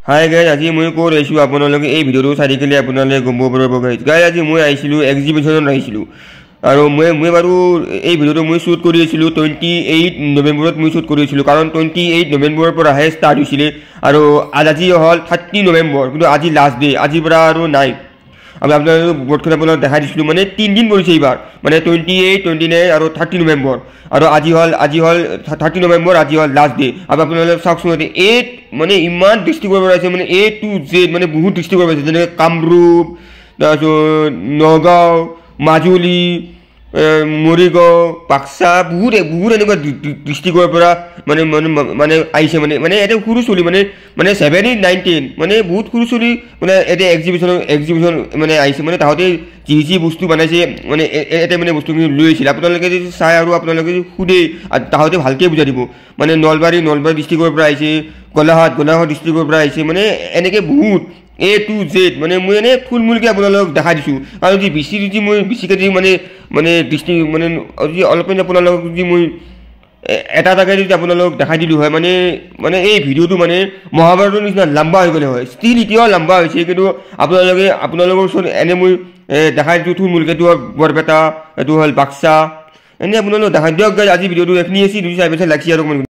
Hi guys, আজি মই ক'ত আহিছোঁ আপোনালোকে এই ভিডিঅ'টো চাই থাকিলে আপোনালোকে গম পাব পাৰিব গাইজ। আজি মই আহিছিলোঁ এক্সিবিশ্যনত আহিছিলোঁ আৰু মই বাৰু এই ভিডিঅ'টো মই শ্বুট কৰি আছিলোঁ 28 নৱেম্বৰত মই শ্বুট কৰি আছিলোঁ, কাৰণ 28 নৱেম্বৰৰ পৰাহে ষ্টাৰ্ট হৈছিলে আৰু আজি হ'ল 30 নৱেম্বৰ, কিন্তু আজি লাষ্ট ডে, আজিৰ পৰা আৰু নাই। আমি আপোনালোকক বৰ্ডখন আপোনালোক দেখাই দিছিলোঁ, মানে 3 দিন পৰিছে এইবাৰ, মানে 28, 29 আৰু 30 নৱেম্বৰ, আৰু আজি হ'ল 30 নৱেম্বৰ, আজি হ'ল লাষ্ট ডে। আৰু আপোনালোকে চাওকচোন, মানে ইমান ডিষ্ট্ৰিক্টৰ পৰা আহিছে, মানে A to Z, মানে বহুত ডিষ্ট্ৰিক্টৰ পৰা আহিছে, যেনেকৈ কামৰূপ, তাৰপিছত নগাঁও, মাজুলী, মৰিগাঁও, বাক্সা, বহুত এনেকুৱা ডিষ্ট্ৰিক্টৰ পৰা মানে আহিছে, মানে এটা সৰু চলি মানে 7, 8, 9, 10, মানে বহুত সৰু চলি মানে এটা এক্সিবিশ্যন মানে আহিছে, মানে তাহাঁতে যি বস্তু বনাইছে মানে এটা মানে বস্তুখিনি লৈ আহিছিলে। আপোনালোকে যদি চাই আৰু আপোনালোকে যদি সোধে তাহাঁতে ভালকৈ বুজাই দিব। মানে নলবাৰী ডিষ্ট্ৰিক্টৰ পৰা আহিছে, গোলাঘাট ডিষ্ট্ৰিক্টৰ পৰা আহিছে, মানে এনেকৈ বহুত A to Z, মানে মই এনেই থুলমূলকৈ আপোনালোকক দেখাই দিছোঁ। আৰু যদি মই বেছিকৈ যদি মানে ডিষ্ট্ৰিক্ট যদি অলপমান আপোনালোকক যদি মই এটা যদি আপোনালোকক দেখাই দিলোঁ হয়, মানে এই ভিডিঅ'টো মানে মহাভাৰতৰ নিচিনা লম্বা হৈ গ'লে হয়। ষ্টিল এতিয়াও লম্বা হৈছে, কিন্তু আপোনালোকৰ ওচৰত এনে মই দেখাই দিছোঁ থুলমূলকৈ। এইটো হ'ল বৰপেটা, এইটো হ'ল বাক্সা, এনেই আপোনালোকক দেখাই দিয়ক গাইজ। আজি ভিডিঅ'টো এইখিনি আছিল, যদি চাই পাইছে লাইক শ্বেয়াৰ আৰু